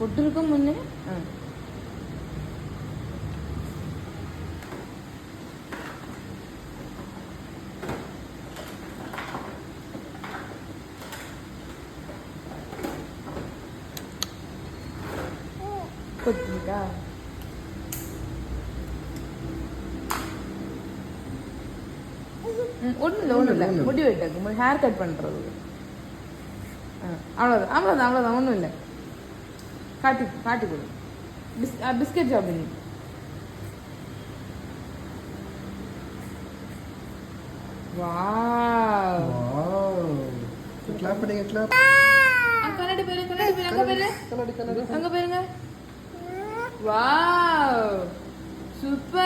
பொட்டுருக்கும் முன்னே கொத்துக்கா ஒன்றும் இல்லை முடி வெட்டக்கு ஹேர் கட் பண்ணுறது அவ்வளோதான் ஒன்றும் இல்லை காட்டி கொடு பிஸ்கெட் சாப்பிடுங்க கண்ணாடி போயிருங்க வாவ் சூப்பர்